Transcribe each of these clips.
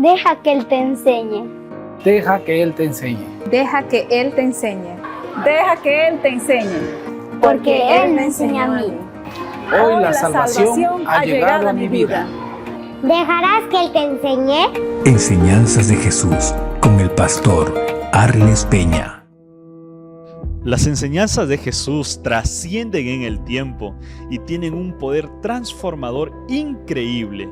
Deja que Él te enseñe. Deja que Él te enseñe. Deja que Él te enseñe. Deja que Él te enseñe. Porque Él me enseña a mí. Hoy la salvación ha llegado a mi vida. ¿Dejarás que Él te enseñe? Enseñanzas de Jesús con el pastor Arles Peña. Las enseñanzas de Jesús trascienden en el tiempo y tienen un poder transformador increíble.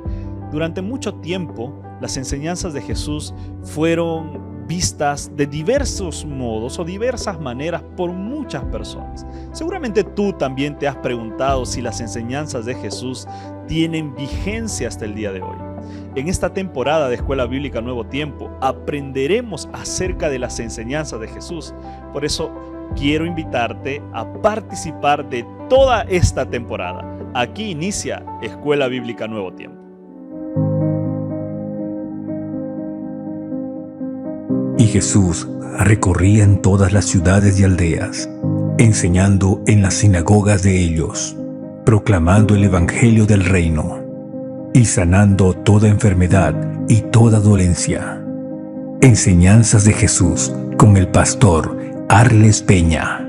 Durante mucho tiempo, las enseñanzas de Jesús fueron vistas de diversos modos o diversas maneras por muchas personas. Seguramente tú también te has preguntado si las enseñanzas de Jesús tienen vigencia hasta el día de hoy. En esta temporada de Escuela Bíblica Nuevo Tiempo aprenderemos acerca de las enseñanzas de Jesús. Por eso quiero invitarte a participar de toda esta temporada. Aquí inicia Escuela Bíblica Nuevo Tiempo. Y Jesús recorría en todas las ciudades y aldeas, enseñando en las sinagogas de ellos, proclamando el evangelio del reino y sanando toda enfermedad y toda dolencia. Enseñanzas de Jesús con el pastor Arles Peña.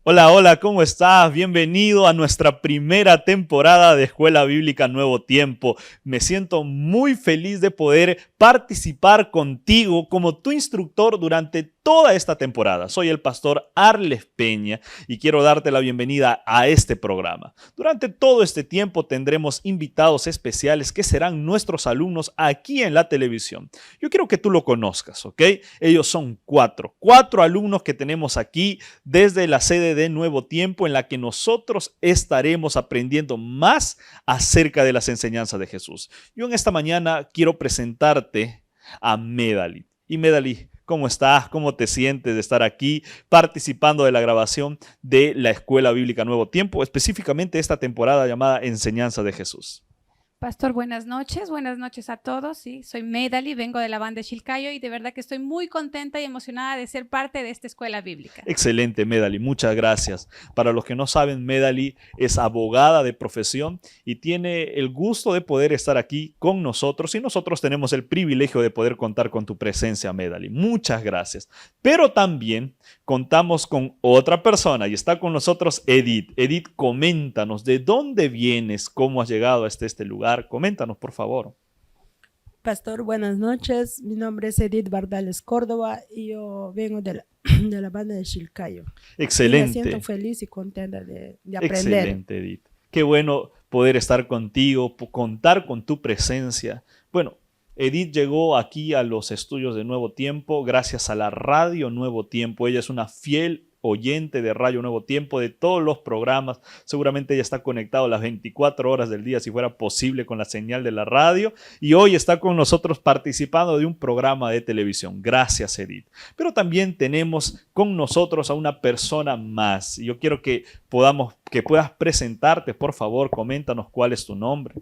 Hola, ¿cómo estás? Bienvenido a nuestra primera temporada de Escuela Bíblica Nuevo Tiempo. Me siento muy feliz de poder participar contigo como tu instructor durante toda esta temporada. Soy el pastor Arles Peña y quiero darte la bienvenida a este programa. Durante todo este tiempo tendremos invitados especiales que serán nuestros alumnos aquí en la televisión. Yo quiero que tú lo conozcas, ¿ok? Ellos son cuatro alumnos que tenemos aquí desde la sede de Nuevo Tiempo, en la que nosotros estaremos aprendiendo más acerca de las enseñanzas de Jesús. Yo en esta mañana quiero presentarte a Medali. Y Medali, ¿cómo estás? ¿Cómo te sientes de estar aquí participando de la grabación de la Escuela Bíblica Nuevo Tiempo, específicamente esta temporada llamada Enseñanza de Jesús? Pastor, buenas noches a todos. Sí, soy Medali, vengo de la banda de Chilcayo y de verdad que estoy muy contenta y emocionada de ser parte de esta escuela bíblica. Excelente, Medali, muchas gracias. Para los que no saben, Medali es abogada de profesión y tiene el gusto de poder estar aquí con nosotros y nosotros tenemos el privilegio de poder contar con tu presencia, Medali. Muchas gracias. Pero también contamos con otra persona y está con nosotros Edith. Edith, coméntanos de dónde vienes, cómo has llegado hasta este lugar. Coméntanos, por favor. Pastor, buenas noches. Mi nombre es Edith Bardales Córdoba y yo vengo de la banda de Chilcayo. Excelente. Y me siento feliz y contenta de aprender. Excelente, Edith. Qué bueno poder estar contigo, contar con tu presencia. Bueno, Edith llegó aquí a los estudios de Nuevo Tiempo gracias a la radio Nuevo Tiempo. Ella es una fiel oyente de Radio Nuevo Tiempo, de todos los programas. Seguramente ella está conectada las 24 horas del día, si fuera posible, con la señal de la radio. Y hoy está con nosotros participando de un programa de televisión. Gracias, Edith. Pero también tenemos con nosotros a una persona más. Y yo quiero que puedas presentarte, por favor. Coméntanos cuál es tu nombre.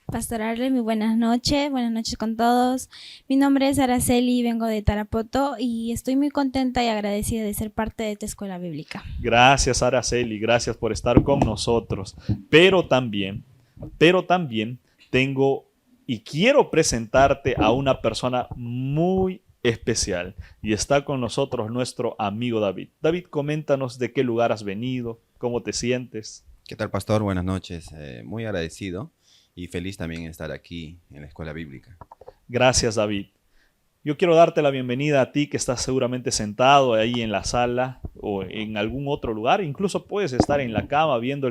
Pastor Arles, muy buenas noches con todos. Mi nombre es Araceli, vengo de Tarapoto y estoy muy contenta y agradecida de ser parte de esta escuela bíblica. Gracias, Araceli, gracias por estar con nosotros. Pero también tengo y quiero presentarte a una persona muy especial y está con nosotros nuestro amigo David. David, coméntanos de qué lugar has venido, cómo te sientes. ¿Qué tal, pastor? Buenas noches. Muy agradecido y feliz también de estar aquí en la escuela bíblica. Gracias, David. Yo quiero darte la bienvenida a ti que estás seguramente sentado ahí en la sala o en algún otro lugar. Incluso puedes estar en la cama viendo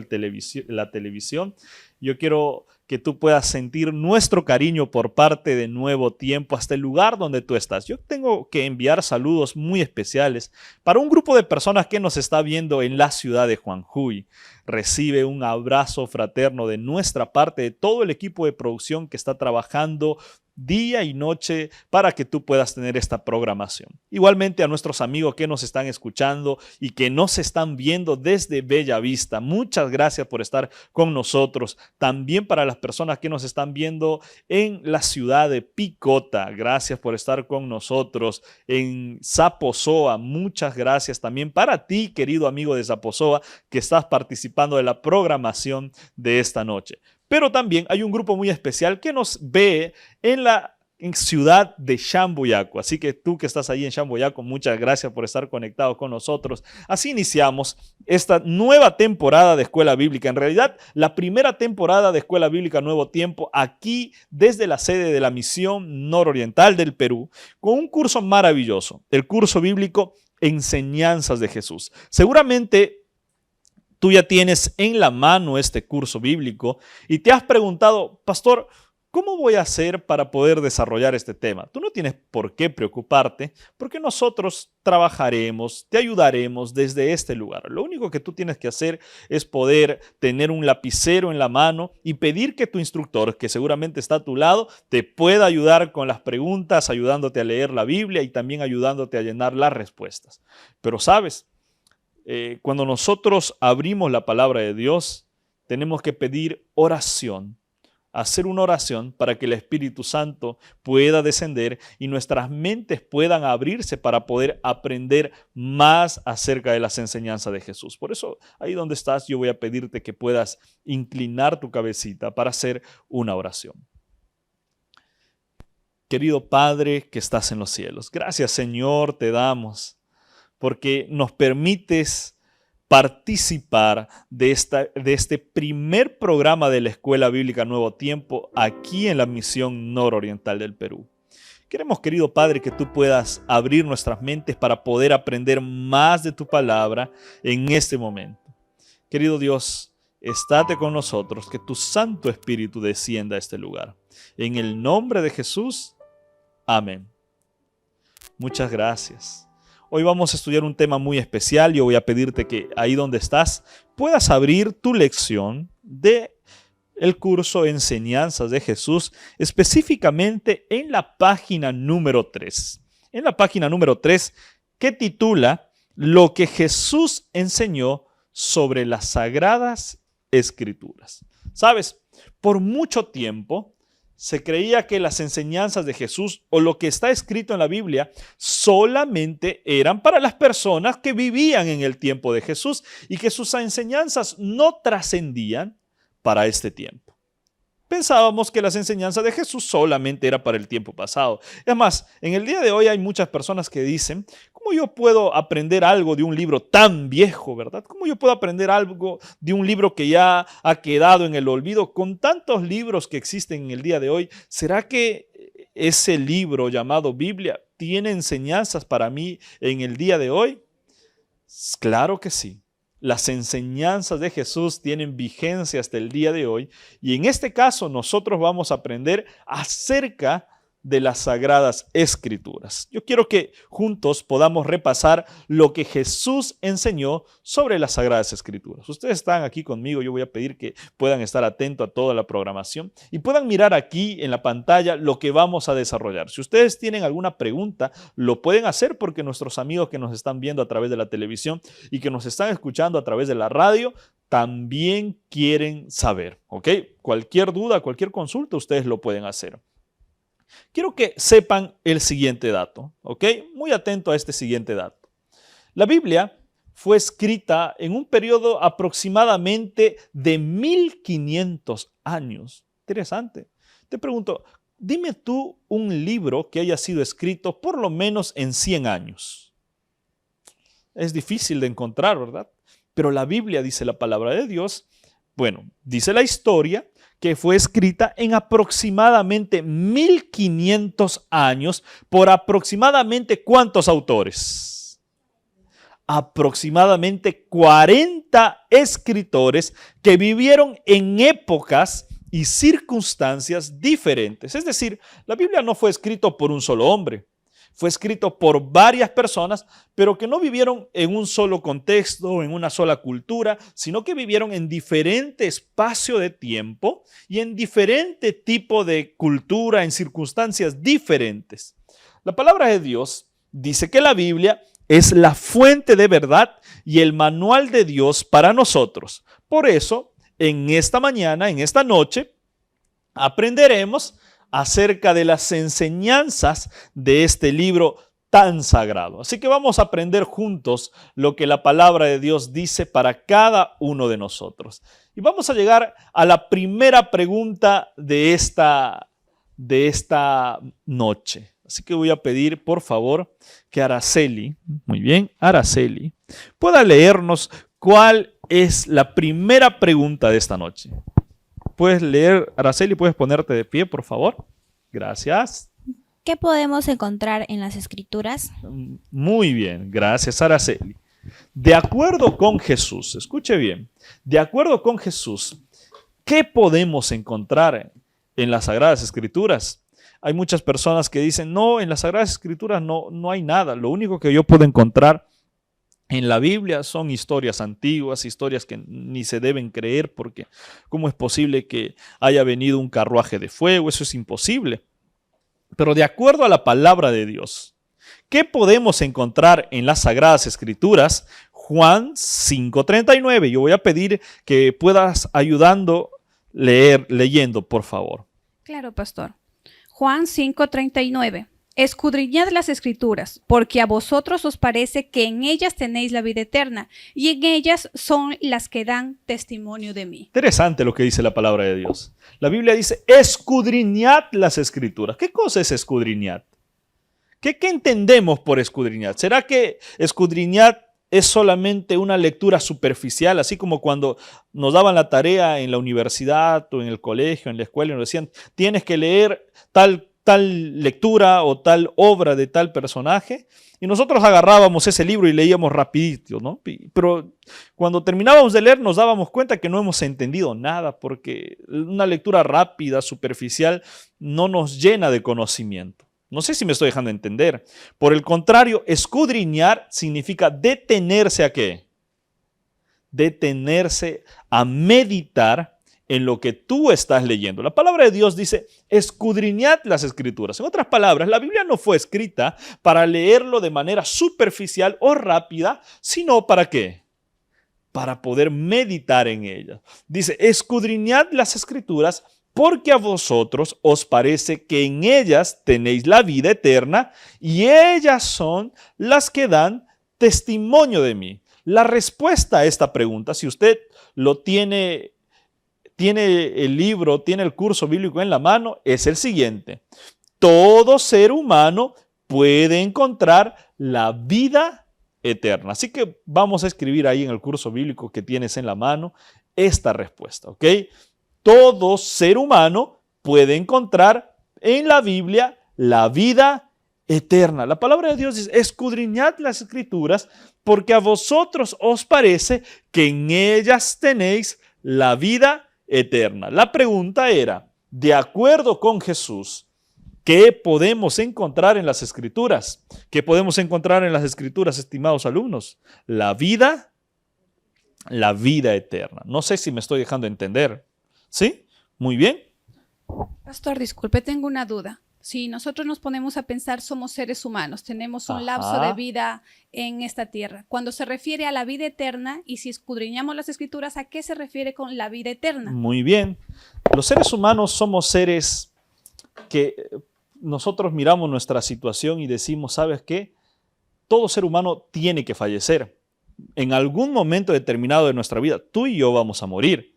la televisión. Yo quiero que tú puedas sentir nuestro cariño por parte de Nuevo Tiempo hasta el lugar donde tú estás. Yo tengo que enviar saludos muy especiales para un grupo de personas que nos está viendo en la ciudad de Juanjuy. Recibe un abrazo fraterno de nuestra parte, de todo el equipo de producción que está trabajando día y noche para que tú puedas tener esta programación. Igualmente a nuestros amigos que nos están escuchando y que nos están viendo desde Bella Vista, muchas gracias por estar con nosotros. También para las personas que nos están viendo en la ciudad de Picota, gracias por estar con nosotros. En Zaposoa, muchas gracias también para ti, querido amigo de Zaposoa, que estás participando de la programación de esta noche. Pero también hay un grupo muy especial que nos ve en la ciudad de Shamboyaco. Así que tú que estás ahí en Shamboyaco, muchas gracias por estar conectado con nosotros. Así iniciamos esta nueva temporada de Escuela Bíblica. En realidad, la primera temporada de Escuela Bíblica Nuevo Tiempo, aquí desde la sede de la Misión Nororiental del Perú, con un curso maravilloso, el curso bíblico Enseñanzas de Jesús. Seguramente tú ya tienes en la mano este curso bíblico y te has preguntado, pastor, ¿cómo voy a hacer para poder desarrollar este tema? Tú no tienes por qué preocuparte porque nosotros trabajaremos, te ayudaremos desde este lugar. Lo único que tú tienes que hacer es poder tener un lapicero en la mano y pedir que tu instructor, que seguramente está a tu lado, te pueda ayudar con las preguntas, ayudándote a leer la Biblia y también ayudándote a llenar las respuestas. Pero sabes, cuando nosotros abrimos la palabra de Dios, tenemos que pedir oración. Hacer una oración para que el Espíritu Santo pueda descender y nuestras mentes puedan abrirse para poder aprender más acerca de las enseñanzas de Jesús. Por eso, ahí donde estás, yo voy a pedirte que puedas inclinar tu cabecita para hacer una oración. Querido Padre que estás en los cielos, gracias Señor te damos porque nos permites participar de este primer programa de la Escuela Bíblica Nuevo Tiempo aquí en la Misión Nororiental del Perú. Queremos, querido Padre, que tú puedas abrir nuestras mentes para poder aprender más de tu palabra en este momento. Querido Dios, estate con nosotros, que tu Santo Espíritu descienda a este lugar. En el nombre de Jesús, amén. Muchas gracias. Hoy vamos a estudiar un tema muy especial. Yo voy a pedirte que ahí donde estás puedas abrir tu lección de el curso Enseñanzas de Jesús, específicamente en la página número 3. En la página número 3, que titula Lo que Jesús enseñó sobre las Sagradas Escrituras. ¿Sabes? Por mucho tiempo se creía que las enseñanzas de Jesús o lo que está escrito en la Biblia solamente eran para las personas que vivían en el tiempo de Jesús y que sus enseñanzas no trascendían para este tiempo. Pensábamos que las enseñanzas de Jesús solamente era para el tiempo pasado. Es más, en el día de hoy hay muchas personas que dicen, ¿cómo yo puedo aprender algo de un libro tan viejo, verdad? ¿Cómo yo puedo aprender algo de un libro que ya ha quedado en el olvido? Con tantos libros que existen en el día de hoy, ¿será que ese libro llamado Biblia tiene enseñanzas para mí en el día de hoy? Claro que sí. Las enseñanzas de Jesús tienen vigencia hasta el día de hoy y en este caso nosotros vamos a aprender acerca de las Sagradas Escrituras. Yo quiero que juntos podamos repasar lo que Jesús enseñó sobre las Sagradas Escrituras. Ustedes están aquí conmigo, yo voy a pedir que puedan estar atentos a toda la programación y puedan mirar aquí en la pantalla lo que vamos a desarrollar. Si ustedes tienen alguna pregunta, lo pueden hacer porque nuestros amigos que nos están viendo a través de la televisión y que nos están escuchando a través de la radio, también quieren saber, ¿ok? Cualquier duda, cualquier consulta, ustedes lo pueden hacer. Quiero que sepan el siguiente dato, ¿ok? Muy atento a este siguiente dato. La Biblia fue escrita en un periodo aproximadamente de 1500 años. Interesante. Te pregunto, dime tú un libro que haya sido escrito por lo menos en 100 años. Es difícil de encontrar, ¿verdad? Pero la Biblia, dice la palabra de Dios, bueno, dice la historia que fue escrita en aproximadamente 1500 años por aproximadamente ¿cuántos autores? Aproximadamente 40 escritores que vivieron en épocas y circunstancias diferentes. Es decir, la Biblia no fue escrita por un solo hombre. Fue escrito por varias personas, pero que no vivieron en un solo contexto, en una sola cultura, sino que vivieron en diferente espacio de tiempo y en diferente tipo de cultura, en circunstancias diferentes. La palabra de Dios dice que la Biblia es la fuente de verdad y el manual de Dios para nosotros. Por eso, en esta mañana, en esta noche, aprenderemos acerca de las enseñanzas de este libro tan sagrado. Así que vamos a aprender juntos lo que la palabra de Dios dice para cada uno de nosotros. Y vamos a llegar a la primera pregunta de esta noche. Así que voy a pedir, por favor, que Araceli, muy bien, Araceli, pueda leernos cuál es la primera pregunta de esta noche. ¿Puedes leer, Araceli? ¿Puedes ponerte de pie, por favor? Gracias. ¿Qué podemos encontrar en las Escrituras? Muy bien, gracias, Araceli. De acuerdo con Jesús, escuche bien, de acuerdo con Jesús, ¿qué podemos encontrar en las Sagradas Escrituras? Hay muchas personas que dicen, no, en las Sagradas Escrituras no hay nada. Lo único que yo puedo encontrar en la Biblia son historias antiguas, historias que ni se deben creer, porque ¿cómo es posible que haya venido un carruaje de fuego? Eso es imposible. Pero de acuerdo a la palabra de Dios, ¿qué podemos encontrar en las Sagradas Escrituras? Juan 5:39. Yo voy a pedir que puedas leyendo, por favor. Claro, pastor. Juan 5:39. Escudriñad las Escrituras, porque a vosotros os parece que en ellas tenéis la vida eterna, y en ellas son las que dan testimonio de mí. Interesante lo que dice la palabra de Dios. La Biblia dice, escudriñad las Escrituras. ¿Qué cosa es escudriñad? ¿Qué entendemos por escudriñad? ¿Será que escudriñad es solamente una lectura superficial, así como cuando nos daban la tarea en la universidad o en el colegio, en la escuela, y nos decían, tienes que leer tal lectura o tal obra de tal personaje? Y nosotros agarrábamos ese libro y leíamos rapidito, ¿no? Pero cuando terminábamos de leer nos dábamos cuenta que no hemos entendido nada, porque una lectura rápida, superficial, no nos llena de conocimiento. No sé si me estoy dejando entender. Por el contrario, escudriñar significa detenerse ¿a qué? Detenerse a meditar en lo que tú estás leyendo. La palabra de Dios dice, escudriñad las Escrituras. En otras palabras, la Biblia no fue escrita para leerlo de manera superficial o rápida, sino ¿para qué? Para poder meditar en ella. Dice, escudriñad las Escrituras porque a vosotros os parece que en ellas tenéis la vida eterna y ellas son las que dan testimonio de mí. La respuesta a esta pregunta, si usted lo tiene el libro, tiene el curso bíblico en la mano, es el siguiente. Todo ser humano puede encontrar la vida eterna. Así que vamos a escribir ahí en el curso bíblico que tienes en la mano esta respuesta, ¿ok? Todo ser humano puede encontrar en la Biblia la vida eterna. La palabra de Dios dice, escudriñad las Escrituras porque a vosotros os parece que en ellas tenéis la vida eterna. La pregunta era, de acuerdo con Jesús, ¿qué podemos encontrar en las Escrituras? ¿Qué podemos encontrar en las Escrituras, estimados alumnos? La vida eterna. No sé si me estoy dejando entender. ¿Sí? Muy bien. Pastor, disculpe, tengo una duda. Si nosotros nos ponemos a pensar, somos seres humanos, tenemos un lapso de vida en esta tierra. Cuando se refiere a la vida eterna, y si escudriñamos las Escrituras, ¿a qué se refiere con la vida eterna? Muy bien. Los seres humanos somos seres que nosotros miramos nuestra situación y decimos, ¿sabes qué? Todo ser humano tiene que fallecer. En algún momento determinado de nuestra vida, tú y yo vamos a morir.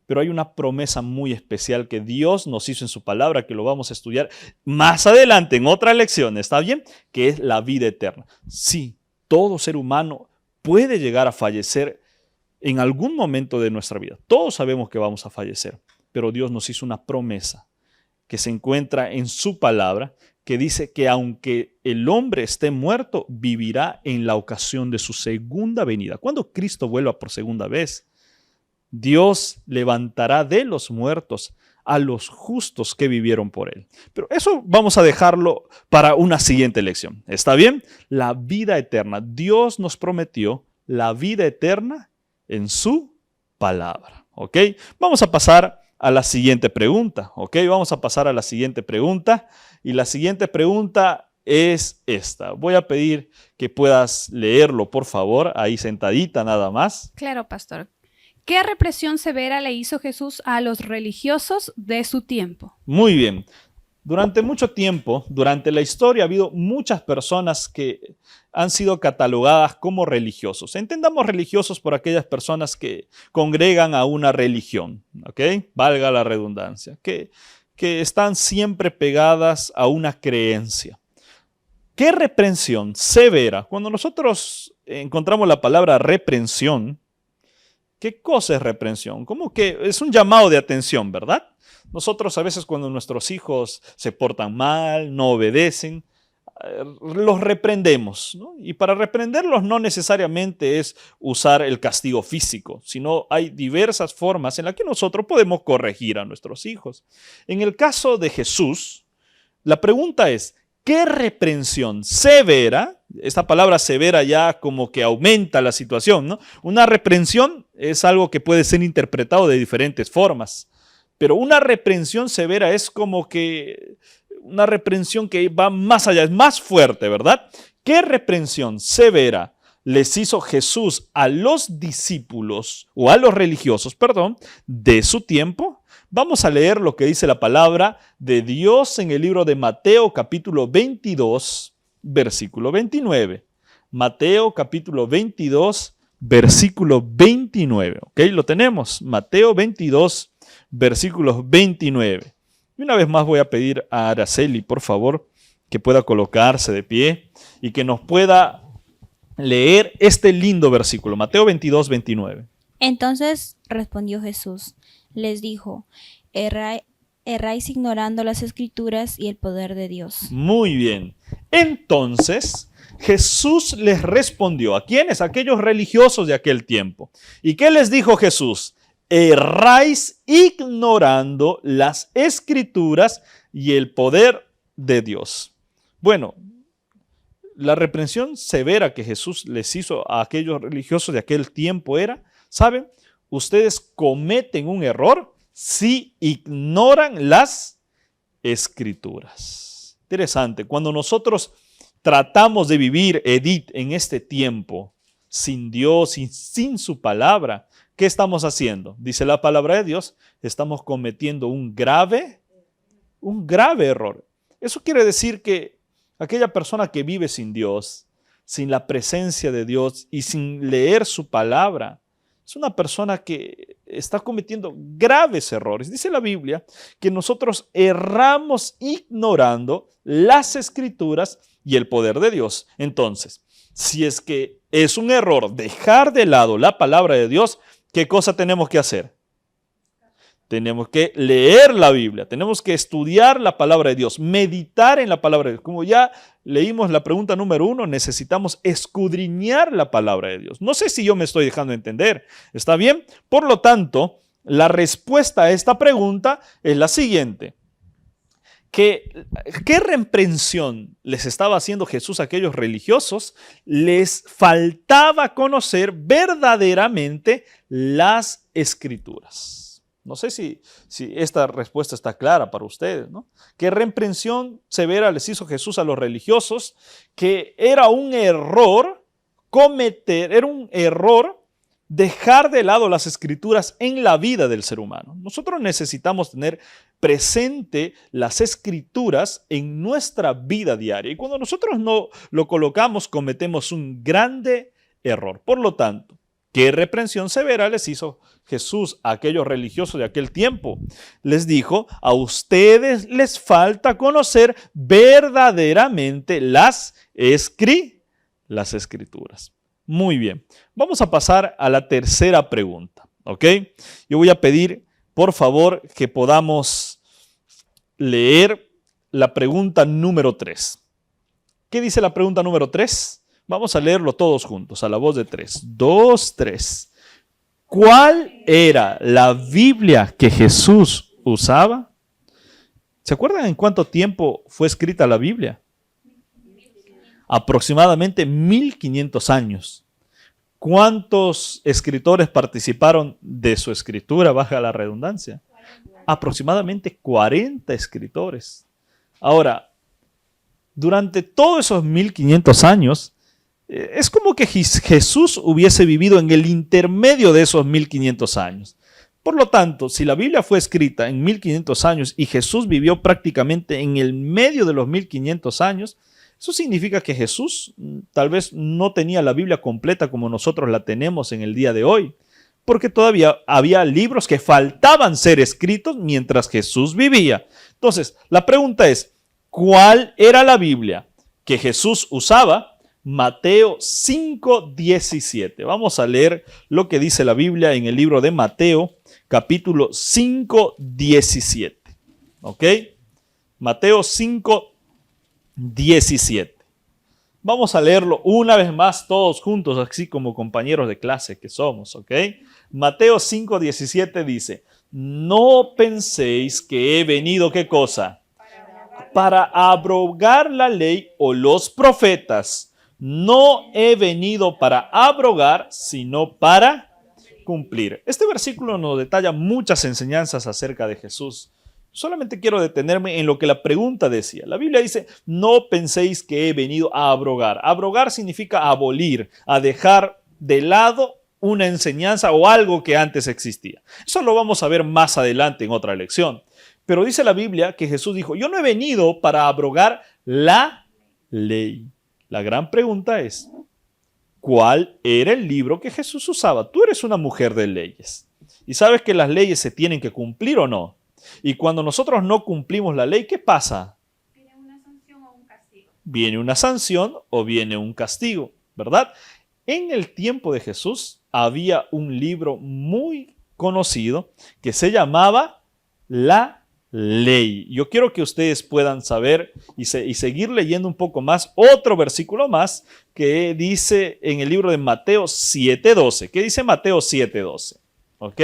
Pero hay una promesa muy especial que Dios nos hizo en su palabra, que lo vamos a estudiar más adelante en otra lección, ¿está bien? Que es la vida eterna. Sí, todo ser humano puede llegar a fallecer en algún momento de nuestra vida. Todos sabemos que vamos a fallecer, pero Dios nos hizo una promesa que se encuentra en su palabra, que dice que aunque el hombre esté muerto, vivirá en la ocasión de su segunda venida. Cuando Cristo vuelva por segunda vez, Dios levantará de los muertos a los justos que vivieron por Él. Pero eso vamos a dejarlo para una siguiente lección. ¿Está bien? La vida eterna. Dios nos prometió la vida eterna en su palabra. ¿Ok? Vamos a pasar a la siguiente pregunta. ¿Ok? Vamos a pasar a la siguiente pregunta. Y la siguiente pregunta es esta. Voy a pedir que puedas leerlo, por favor, ahí sentadita nada más. Claro, pastor. ¿Qué represión severa le hizo Jesús a los religiosos de su tiempo? Muy bien. Durante mucho tiempo, durante la historia, ha habido muchas personas que han sido catalogadas como religiosos. Entendamos religiosos por aquellas personas que congregan a una religión, ¿ok? Valga la redundancia, que están siempre pegadas a una creencia. ¿Qué reprensión severa? Cuando nosotros encontramos la palabra reprensión, ¿qué cosa es reprensión? Como que es un llamado de atención, ¿verdad? Nosotros a veces cuando nuestros hijos se portan mal, no obedecen, los reprendemos, ¿no? Y para reprenderlos no necesariamente es usar el castigo físico, sino hay diversas formas en las que nosotros podemos corregir a nuestros hijos. En el caso de Jesús, la pregunta es, ¿qué reprensión severa? Esta palabra severa ya como que aumenta la situación, ¿no? Una reprensión es algo que puede ser interpretado de diferentes formas. Pero una reprensión severa es como que una reprensión que va más allá, es más fuerte, ¿verdad? ¿Qué reprensión severa les hizo Jesús a los discípulos, o a los religiosos, perdón, de su tiempo? Vamos a leer lo que dice la palabra de Dios en el libro de Mateo capítulo 22, versículo 29. Mateo capítulo 22, versículo 29. ¿Ok? Lo tenemos. Mateo 22, versículos 29. Y una vez más voy a pedir a Araceli, por favor, que pueda colocarse de pie y que nos pueda leer este lindo versículo. Mateo 22, 29. Entonces respondió Jesús, les dijo, erráis ignorando las Escrituras y el poder de Dios. Muy bien. Entonces Jesús les respondió. ¿A quiénes? A aquellos religiosos de aquel tiempo. ¿Y qué les dijo Jesús? Erráis ignorando las Escrituras y el poder de Dios. Bueno, la reprensión severa que Jesús les hizo a aquellos religiosos de aquel tiempo era, ¿saben? Ustedes cometen un error si ignoran las Escrituras. Interesante, cuando nosotros tratamos de vivir, Edith, en este tiempo, sin Dios y sin su palabra, ¿qué estamos haciendo? Dice la palabra de Dios, estamos cometiendo un grave error. Eso quiere decir que aquella persona que vive sin Dios, sin la presencia de Dios y sin leer su palabra, es una persona que está cometiendo graves errores. Dice la Biblia que nosotros erramos ignorando las Escrituras y el poder de Dios. Entonces, si es que es un error dejar de lado la palabra de Dios, ¿qué cosa tenemos que hacer? Tenemos que leer la Biblia, tenemos que estudiar la palabra de Dios, meditar en la palabra de Dios. Como ya leímos la pregunta número 1, necesitamos escudriñar la palabra de Dios. No sé si yo me estoy dejando entender. ¿Está bien? Por lo tanto, la respuesta a esta pregunta es la siguiente. ¿Qué reprensión les estaba haciendo Jesús a aquellos religiosos? Les faltaba conocer verdaderamente las Escrituras. No sé si esta respuesta está clara para ustedes, ¿no? ¿Qué reprensión severa les hizo Jesús a los religiosos? Que era un error dejar de lado las Escrituras en la vida del ser humano. Nosotros necesitamos tener presente las Escrituras en nuestra vida diaria. Y cuando nosotros no lo colocamos, cometemos un grande error. Por lo tanto, ¿qué reprensión severa les hizo Jesús a aquellos religiosos de aquel tiempo? Les dijo, a ustedes les falta conocer verdaderamente las Escrituras. Muy bien, vamos a pasar a la tercera pregunta, ¿ok? Yo voy a pedir, por favor, que podamos leer la pregunta número 3. ¿Qué dice la pregunta número 3? Vamos a leerlo todos juntos, a la voz de 3. 2, 3. ¿Cuál era la Biblia que Jesús usaba? ¿Se acuerdan en cuánto tiempo fue escrita la Biblia? Aproximadamente 1500 años. ¿Cuántos escritores participaron de su escritura, baja la redundancia? Aproximadamente 40 escritores. Ahora, durante todos esos 1500 años, es como que Jesús hubiese vivido en el intermedio de esos 1500 años. Por lo tanto, si la Biblia fue escrita en 1500 años y Jesús vivió prácticamente en el medio de los 1500 años, eso significa que Jesús tal vez no tenía la Biblia completa como nosotros la tenemos en el día de hoy, porque todavía había libros que faltaban ser escritos mientras Jesús vivía. Entonces, la pregunta es, ¿cuál era la Biblia que Jesús usaba? Mateo 5:17. Vamos a leer lo que dice la Biblia en el libro de Mateo, capítulo 5:17. ¿Ok? Mateo 5:17. Vamos a leerlo una vez más todos juntos, así como compañeros de clase que somos. ¿Ok? Mateo 5:17 dice, no penséis que he venido, ¿qué cosa? Para abrogar la ley o los profetas. No he venido para abrogar, sino para cumplir. Este versículo nos detalla muchas enseñanzas acerca de Jesús. Solamente quiero detenerme en lo que la pregunta decía. La Biblia dice, no penséis que he venido a abrogar. Abrogar significa abolir, a dejar de lado una enseñanza o algo que antes existía. Eso lo vamos a ver más adelante en otra lección. Pero dice la Biblia que Jesús dijo, yo no he venido para abrogar la ley. La gran pregunta es, ¿cuál era el libro que Jesús usaba? Tú eres una mujer de leyes y sabes que las leyes se tienen que cumplir o no. Y cuando nosotros no cumplimos la ley, ¿qué pasa? ¿Viene una sanción o un castigo? Viene una sanción o viene un castigo, ¿verdad? En el tiempo de Jesús había un libro muy conocido que se llamaba la ley. Yo quiero que ustedes puedan saber y seguir leyendo un poco más otro versículo más que dice en el libro de Mateo 7:12. ¿Qué dice Mateo 7:12? ¿Ok?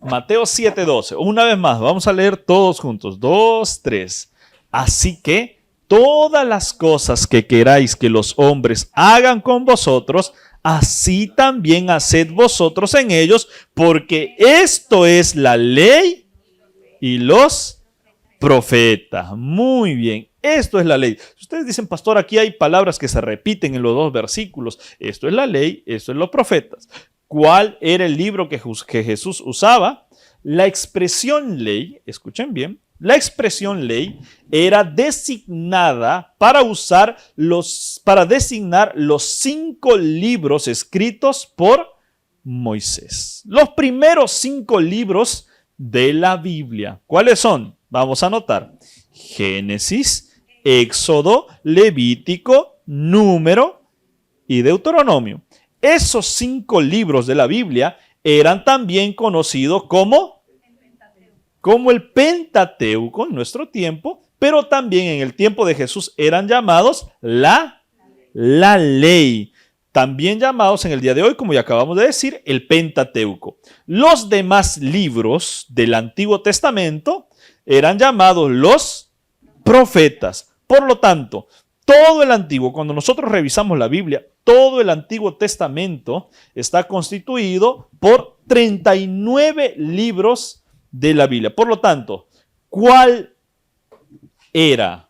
Mateo 7:12. Una vez más, vamos a leer todos juntos. 2, 3. Así que todas las cosas que queráis que los hombres hagan con vosotros, así también haced vosotros en ellos, porque esto es la ley y los profetas. Muy bien, esto es la ley. Ustedes dicen, pastor, aquí hay palabras que se repiten en los dos versículos. Esto es la ley, esto es los profetas. ¿Cuál era el libro que Jesús usaba? La expresión ley, escuchen bien, la expresión ley era designada para designar los 5 libros escritos por Moisés. Los primeros 5 libros de la Biblia. ¿Cuáles son? Vamos a anotar. Génesis, Éxodo, Levítico, Número y Deuteronomio. Esos 5 libros de la Biblia eran también conocidos como el Pentateuco en nuestro tiempo, pero también en el tiempo de Jesús eran llamados la ley. También llamados en el día de hoy, como ya acabamos de decir, el Pentateuco. Los demás libros del Antiguo Testamento eran llamados los profetas. Por lo tanto, todo el Antiguo, cuando nosotros revisamos la Biblia, todo el Antiguo Testamento está constituido por 39 libros de la Biblia. Por lo tanto, ¿cuál era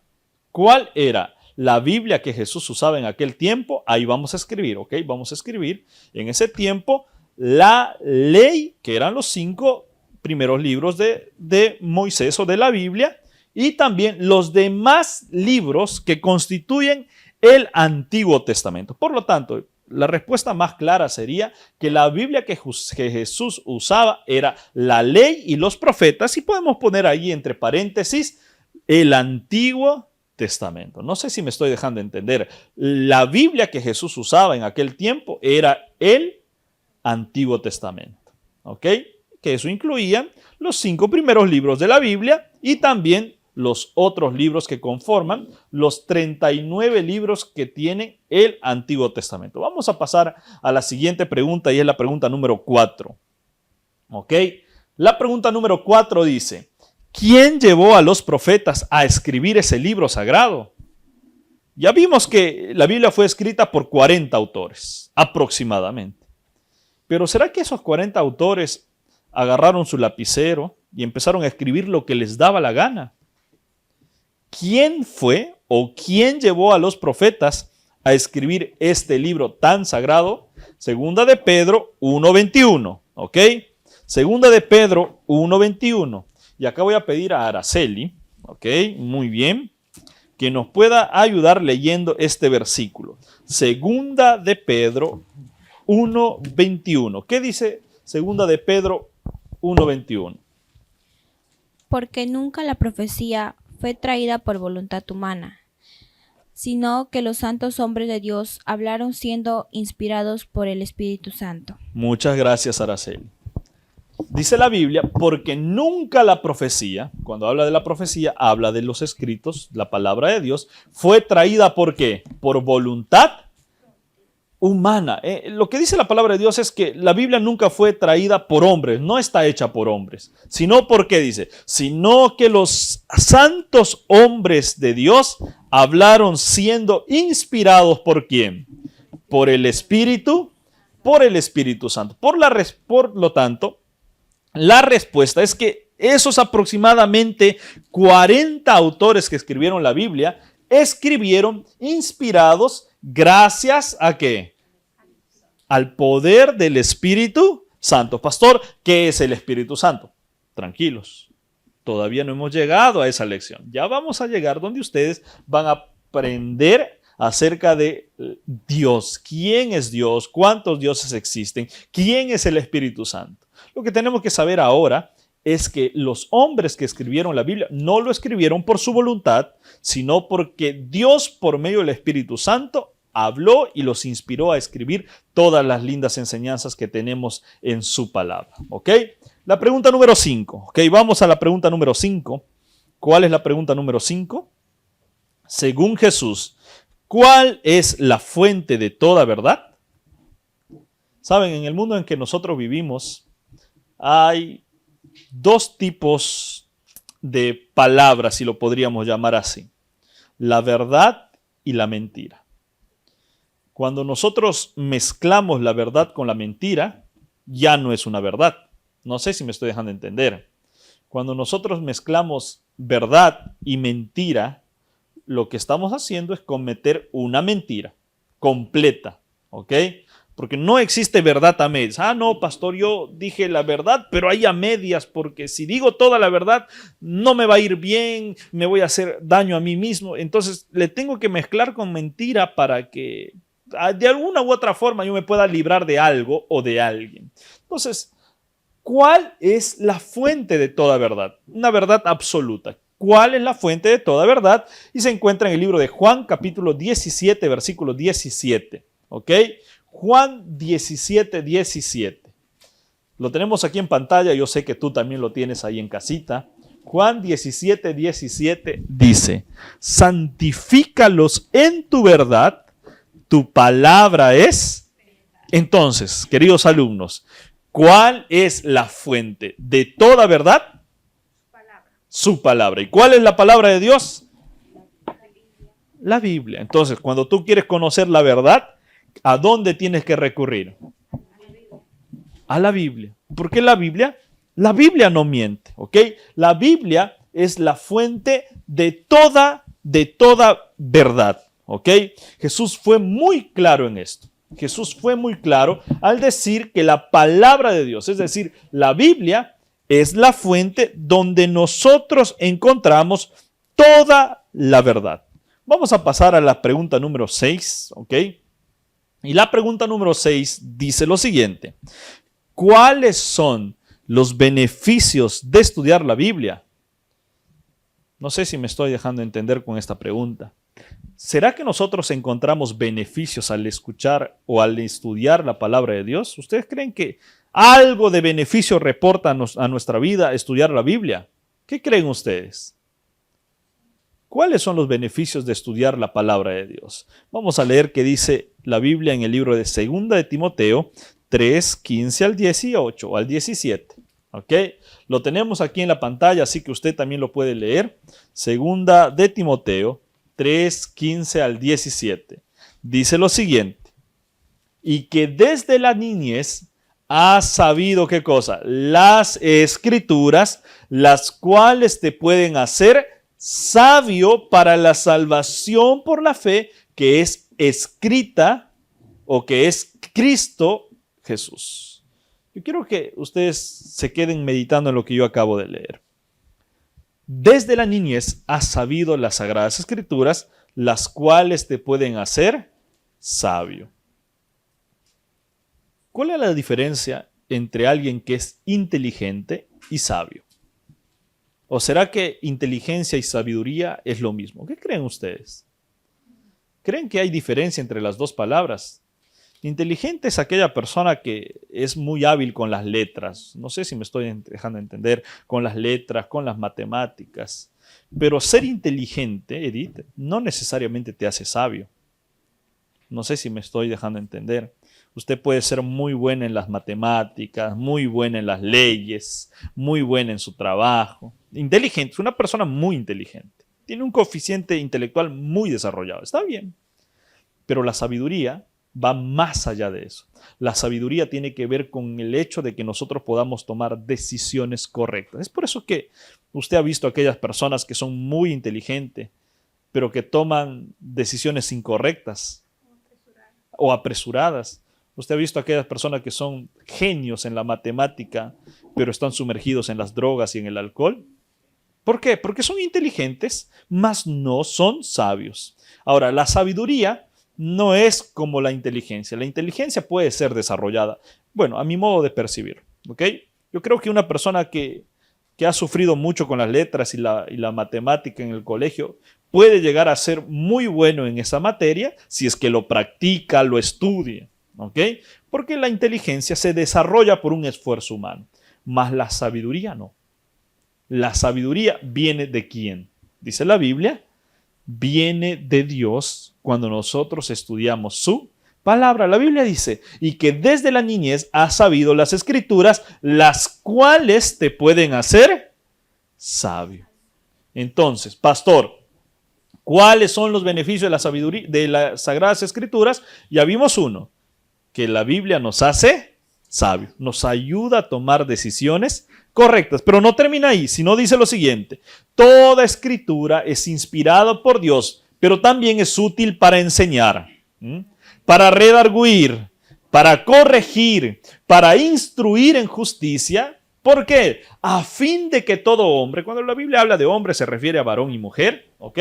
la Biblia que Jesús usaba en aquel tiempo? Ahí vamos a escribir, ¿ok? Vamos a escribir en ese tiempo la ley, que eran los 5 primeros libros de Moisés o de la Biblia, y también los demás libros que constituyen el Antiguo Testamento. Por lo tanto, la respuesta más clara sería que la Biblia que Jesús usaba era la ley y los profetas, y podemos poner ahí entre paréntesis el Antiguo Testamento. No sé si me estoy dejando entender. La Biblia que Jesús usaba en aquel tiempo era el Antiguo Testamento. ¿Ok? Que eso incluía los 5 primeros libros de la Biblia y también los otros libros que conforman los 39 libros que tiene el Antiguo Testamento. Vamos a pasar a la siguiente pregunta y es la pregunta número 4. ¿Ok? La pregunta número 4 dice, ¿quién llevó a los profetas a escribir ese libro sagrado? Ya vimos que la Biblia fue escrita por 40 autores, aproximadamente. Pero ¿será que esos 40 autores agarraron su lapicero y empezaron a escribir lo que les daba la gana? ¿Quién fue o quién llevó a los profetas a escribir este libro tan sagrado? Segunda de Pedro 1:21, ¿ok? Segunda de Pedro 1:21. Y acá voy a pedir a Araceli, ¿ok? Muy bien, que nos pueda ayudar leyendo este versículo. Segunda de Pedro 1:21. ¿Qué dice Segunda de Pedro 1:21? Porque nunca la profecía fue traída por voluntad humana, sino que los santos hombres de Dios hablaron siendo inspirados por el Espíritu Santo. Muchas gracias, Araceli. Dice la Biblia, porque nunca la profecía, cuando habla de la profecía, habla de los escritos, la palabra de Dios, fue traída ¿por qué? Por voluntad humana. Lo que dice la palabra de Dios es que la Biblia nunca fue traída por hombres, no está hecha por hombres, sino porque dice, sino que los santos hombres de Dios hablaron siendo inspirados ¿por quién? Por el Espíritu Santo. Por lo tanto, la respuesta es que esos aproximadamente 40 autores que escribieron la Biblia, escribieron inspirados gracias a ¿qué? Al poder del Espíritu Santo. Pastor, ¿qué es el Espíritu Santo? Tranquilos, todavía no hemos llegado a esa lección. Ya vamos a llegar donde ustedes van a aprender acerca de Dios. ¿Quién es Dios? ¿Cuántos dioses existen? ¿Quién es el Espíritu Santo? Lo que tenemos que saber ahora es que los hombres que escribieron la Biblia no lo escribieron por su voluntad, sino porque Dios, por medio del Espíritu Santo, habló y los inspiró a escribir todas las lindas enseñanzas que tenemos en su palabra. ¿Ok? La pregunta número 5. ¿Ok? Vamos a la pregunta número 5. ¿Cuál es la pregunta número 5? Según Jesús, ¿cuál es la fuente de toda verdad? Saben, en el mundo en que nosotros vivimos, hay dos tipos de palabras, si lo podríamos llamar así: la verdad y la mentira. Cuando nosotros mezclamos la verdad con la mentira, ya no es una verdad. No sé si me estoy dejando entender. Cuando nosotros mezclamos verdad y mentira, lo que estamos haciendo es cometer una mentira completa, ¿ok? Porque no existe verdad a medias. Ah, no, pastor, yo dije la verdad, pero hay a medias, porque si digo toda la verdad, no me va a ir bien, me voy a hacer daño a mí mismo. Entonces, le tengo que mezclar con mentira para que de alguna u otra forma yo me pueda librar de algo o de alguien. Entonces, ¿cuál es la fuente de toda verdad? Una verdad absoluta. ¿Cuál es la fuente de toda verdad? Y se encuentra en el libro de Juan, capítulo 17, versículo 17. ¿Ok? Juan 17, 17. Lo tenemos aquí en pantalla, yo sé que tú también lo tienes ahí en casita. Juan 17, 17 dice, santifícalos en tu verdad, tu palabra es. Entonces, queridos alumnos, ¿cuál es la fuente de toda verdad? Su palabra. ¿Y cuál es la palabra de Dios? La Biblia. Entonces, cuando tú quieres conocer la verdad, ¿a dónde tienes que recurrir? A la Biblia. ¿Por qué la Biblia? La Biblia no miente, ¿ok? La Biblia es la fuente de toda verdad, ¿ok? Jesús fue muy claro en esto. Jesús fue muy claro al decir que la palabra de Dios, es decir, la Biblia, es la fuente donde nosotros encontramos toda la verdad. Vamos a pasar a la pregunta número 6, ¿ok? Y la pregunta número 6 dice lo siguiente: ¿cuáles son los beneficios de estudiar la Biblia? No sé si me estoy dejando entender con esta pregunta. ¿Será que nosotros encontramos beneficios al escuchar o al estudiar la palabra de Dios? ¿Ustedes creen que algo de beneficio reporta a nuestra vida estudiar la Biblia? ¿Qué creen ustedes? ¿Cuáles son los beneficios de estudiar la palabra de Dios? Vamos a leer qué dice la Biblia en el libro de 2 de Timoteo 3, 15 al 18 o al 17. ¿Ok? Lo tenemos aquí en la pantalla, así que usted también lo puede leer. 2 de Timoteo 3, 15 al 17. Dice lo siguiente: y que desde la niñez has sabido, ¿qué cosa? Las Escrituras, las cuales te pueden hacer sabio para la salvación por la fe que es escrita o que es Cristo Jesús. Yo quiero que ustedes se queden meditando en lo que yo acabo de leer. Desde la niñez has sabido las Sagradas Escrituras, las cuales te pueden hacer sabio. ¿Cuál es la diferencia entre alguien que es inteligente y sabio? ¿O será que inteligencia y sabiduría es lo mismo? ¿Qué creen ustedes? ¿Creen que hay diferencia entre las dos palabras? Inteligente es aquella persona que es muy hábil con las letras. No sé si me estoy dejando entender, con las letras, con las matemáticas. Pero ser inteligente, Edith, no necesariamente te hace sabio. No sé si me estoy dejando entender. Usted puede ser muy buena en las matemáticas, muy buena en las leyes, muy buena en su trabajo. Inteligente, es una persona muy inteligente. Tiene un coeficiente intelectual muy desarrollado. Está bien. Pero la sabiduría va más allá de eso. La sabiduría tiene que ver con el hecho de que nosotros podamos tomar decisiones correctas. Es por eso que usted ha visto a aquellas personas que son muy inteligentes, pero que toman decisiones incorrectas o apresuradas. Usted ha visto a aquellas personas que son genios en la matemática, pero están sumergidos en las drogas y en el alcohol. ¿Por qué? Porque son inteligentes, mas no son sabios. Ahora, la sabiduría no es como la inteligencia. La inteligencia puede ser desarrollada. Bueno, a mi modo de percibir. ¿Ok? Yo creo que una persona que ha sufrido mucho con las letras y la matemática en el colegio puede llegar a ser muy bueno en esa materia si es que lo practica, lo estudia. ¿Ok? Porque la inteligencia se desarrolla por un esfuerzo humano, mas la sabiduría no. La sabiduría viene ¿de quién? Dice la Biblia, viene de Dios cuando nosotros estudiamos su palabra. La Biblia dice, y que desde la niñez has sabido las Escrituras, las cuales te pueden hacer sabio. Entonces, pastor, ¿cuáles son los beneficios de la sabiduría, de las Sagradas Escrituras? Ya vimos uno, que la Biblia nos hace sabio, nos ayuda a tomar decisiones correctas, pero no termina ahí, sino dice lo siguiente: toda escritura es inspirada por Dios, pero también es útil para enseñar, para redarguir, para corregir, para instruir en justicia. ¿Por qué? A fin de que todo hombre, cuando la Biblia habla de hombre se refiere a varón y mujer, ¿ok?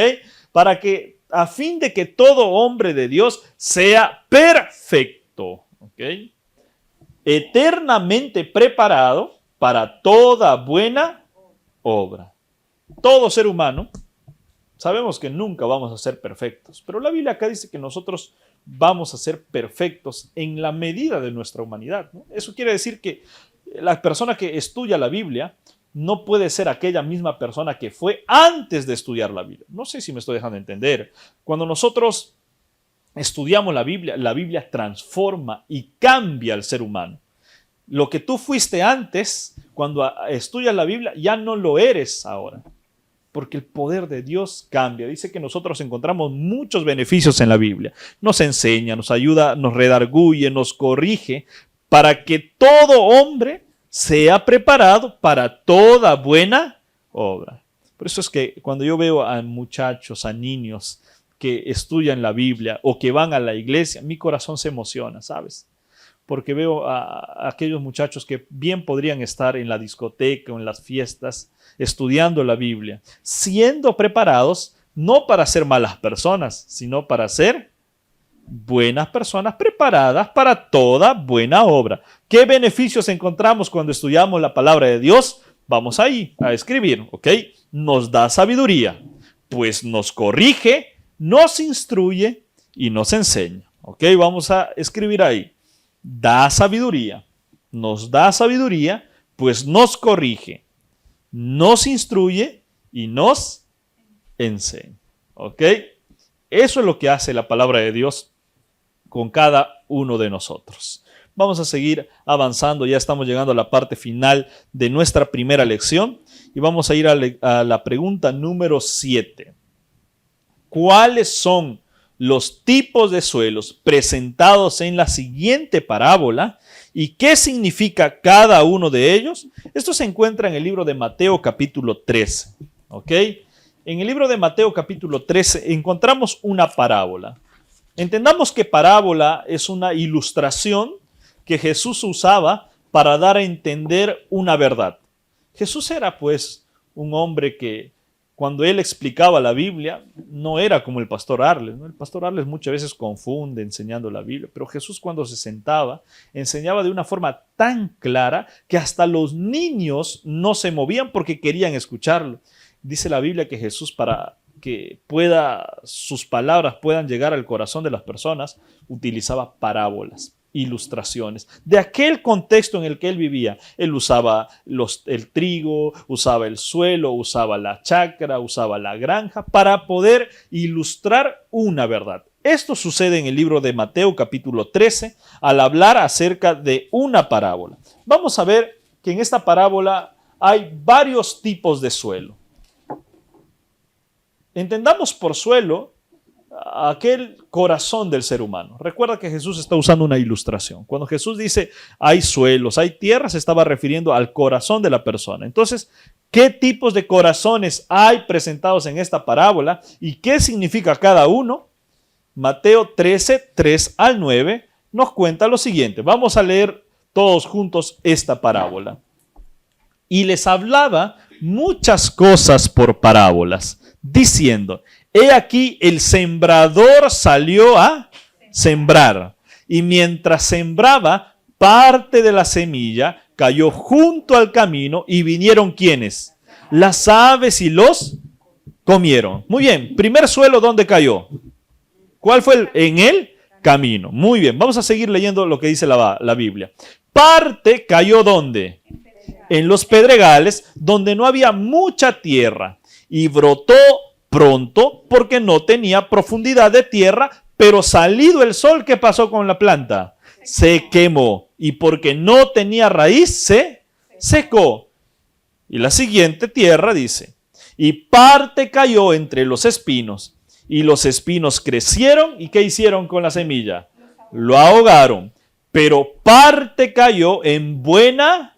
A fin de que todo hombre de Dios sea perfecto, ¿ok? Eternamente preparado para toda buena obra. Todo ser humano, sabemos que nunca vamos a ser perfectos, pero la Biblia acá dice que nosotros vamos a ser perfectos en la medida de nuestra humanidad, ¿no? Eso quiere decir que la persona que estudia la Biblia no puede ser aquella misma persona que fue antes de estudiar la Biblia. No sé si me estoy dejando entender. Cuando nosotros estudiamos la Biblia transforma y cambia al ser humano. Lo que tú fuiste antes, cuando estudias la Biblia, ya no lo eres ahora. Porque el poder de Dios cambia. Dice que nosotros encontramos muchos beneficios en la Biblia. Nos enseña, nos ayuda, nos redarguye, nos corrige, para que todo hombre sea preparado para toda buena obra. Por eso es que cuando yo veo a muchachos, a niños que estudian la Biblia o que van a la iglesia, mi corazón se emociona, ¿sabes? Porque veo a aquellos muchachos que bien podrían estar en la discoteca o en las fiestas estudiando la Biblia, siendo preparados no para ser malas personas, sino para ser buenas personas preparadas para toda buena obra. ¿Qué beneficios encontramos cuando estudiamos la palabra de Dios? Vamos ahí a escribir, ¿ok? Nos da sabiduría, pues nos corrige, nos instruye y nos enseña, ¿ok? Vamos a escribir ahí. Da sabiduría, nos da sabiduría, pues nos corrige, nos instruye y nos enseña. ¿Ok? Eso es lo que hace la palabra de Dios con cada uno de nosotros. Vamos a seguir avanzando, ya estamos llegando a la parte final de nuestra primera lección y vamos a ir a la pregunta número 7. ¿Cuáles son los tipos de suelos presentados en la siguiente parábola y qué significa cada uno de ellos? Esto se encuentra en el libro de Mateo capítulo 13. ¿Ok? En el libro de Mateo capítulo 13 encontramos una parábola. Entendamos que parábola es una ilustración que Jesús usaba para dar a entender una verdad. Jesús era pues un hombre que cuando él explicaba la Biblia no era como el pastor Arles, ¿no? El pastor Arles muchas veces confunde enseñando la Biblia, pero Jesús cuando se sentaba enseñaba de una forma tan clara que hasta los niños no se movían porque querían escucharlo. Dice la Biblia que Jesús, para que sus palabras puedan llegar al corazón de las personas, utilizaba parábolas, ilustraciones de aquel contexto en el que él vivía. Él usaba el trigo, usaba el suelo, usaba la chacra, usaba la granja para poder ilustrar una verdad. Esto sucede en el libro de Mateo capítulo 13 al hablar acerca de una parábola. Vamos a ver que en esta parábola hay varios tipos de suelo. Entendamos por suelo aquel corazón del ser humano. Recuerda que Jesús está usando una ilustración. Cuando Jesús dice hay suelos, hay tierras, se estaba refiriendo al corazón de la persona. Entonces, ¿qué tipos de corazones hay presentados en esta parábola y qué significa cada uno? Mateo 13, 3 al 9 nos cuenta lo siguiente. Vamos a leer todos juntos esta parábola. Y les hablaba muchas cosas por parábolas, diciendo: he aquí el sembrador salió a sembrar, y mientras sembraba, parte de la semilla cayó junto al camino, y vinieron ¿quiénes? Las aves y los comieron. Muy bien, primer suelo, ¿dónde cayó? ¿Cuál fue en el camino? Muy bien, vamos a seguir leyendo lo que dice la Biblia. Parte cayó ¿dónde? En los pedregales, donde no había mucha tierra, y brotó pronto porque no tenía profundidad de tierra, pero salido el sol, ¿qué pasó con la planta? Se quemó, y porque no tenía raíz, se secó. Y la siguiente tierra dice: y parte cayó entre los espinos, y los espinos crecieron, ¿y qué hicieron con la semilla? Lo ahogaron. Pero parte cayó en buena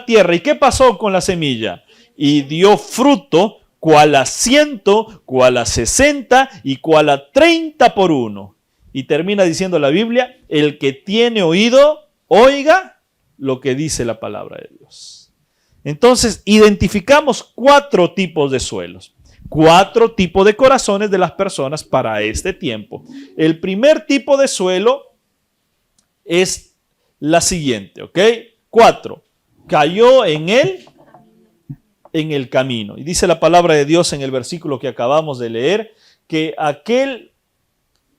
tierra. ¿Y qué pasó con la semilla? Y dio fruto, cual a 100, cual a 60 y cual a 30 por uno. Y termina diciendo la Biblia: el que tiene oído, oiga lo que dice la palabra de Dios. Entonces, identificamos 4 tipos de suelos, 4 tipos de corazones de las personas para este tiempo. El primer tipo de suelo es la siguiente, ¿ok? 4. Cayó en el camino. Y dice la palabra de Dios en el versículo que acabamos de leer, que aquel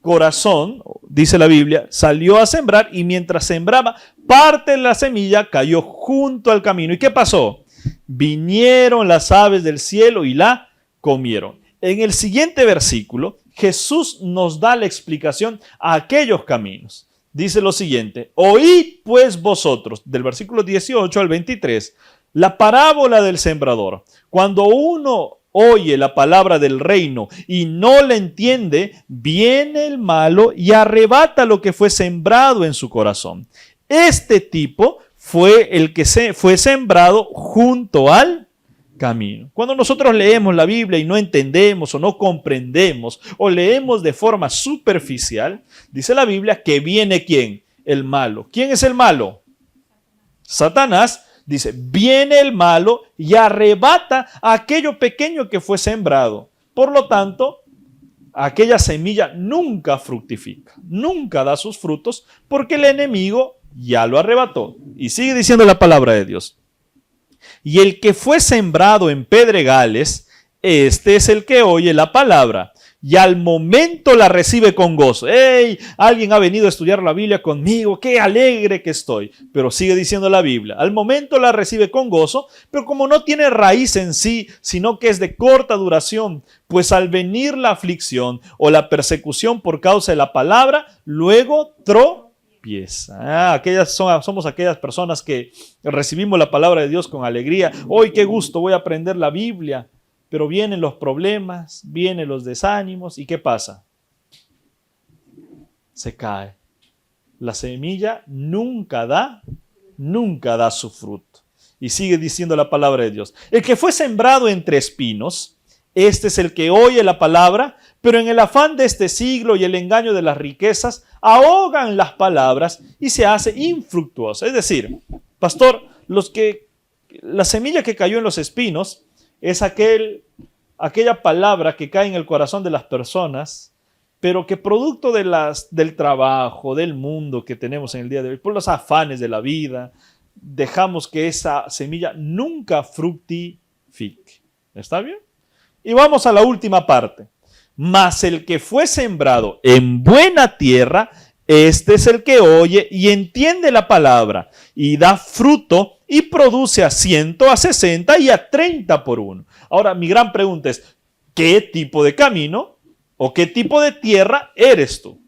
corazón, dice la Biblia, salió a sembrar, y mientras sembraba, parte de la semilla cayó junto al camino. ¿Y qué pasó? Vinieron las aves del cielo y la comieron. En el siguiente versículo, Jesús nos da la explicación a aquellos caminos. Dice lo siguiente: oíd pues vosotros, del versículo 18 al 23, la parábola del sembrador. Cuando uno oye la palabra del reino y no la entiende, viene el malo y arrebata lo que fue sembrado en su corazón. Este tipo fue el que fue sembrado junto al camino. Cuando nosotros leemos la Biblia y no entendemos o no comprendemos o leemos de forma superficial, dice la Biblia que viene ¿quién? El malo. ¿Quién es el malo? Satanás. Dice: viene el malo y arrebata aquello pequeño que fue sembrado. Por lo tanto, aquella semilla nunca fructifica, nunca da sus frutos, porque el enemigo ya lo arrebató. Y sigue diciendo la palabra de Dios: y el que fue sembrado en pedregales, este es el que oye la palabra y al momento la recibe con gozo. ¡Hey! Alguien ha venido a estudiar la Biblia conmigo, ¡qué alegre que estoy! Pero sigue diciendo la Biblia: al momento la recibe con gozo, pero como no tiene raíz en sí, sino que es de corta duración, pues al venir la aflicción o la persecución por causa de la palabra, luego tropieza. Somos aquellas personas que recibimos la palabra de Dios con alegría. ¡Hoy qué gusto! Voy a aprender la Biblia. Pero vienen los problemas, vienen los desánimos, ¿y qué pasa? Se cae. La semilla nunca da su fruto. Y sigue diciendo la palabra de Dios: el que fue sembrado entre espinos, este es el que oye la palabra, pero en el afán de este siglo y el engaño de las riquezas, ahogan las palabras y se hace infructuosa. Es decir, pastor, la semilla que cayó en los espinos es aquella palabra que cae en el corazón de las personas, pero que producto del trabajo, del mundo que tenemos en el día de hoy, por los afanes de la vida, dejamos que esa semilla nunca fructifique. ¿Está bien? Y vamos a la última parte. Mas el que fue sembrado en buena tierra, este es el que oye y entiende la palabra y da fruto y produce a 100, a 60 y a 30 por uno. Ahora, mi gran pregunta es, ¿qué tipo de camino o qué tipo de tierra eres tú?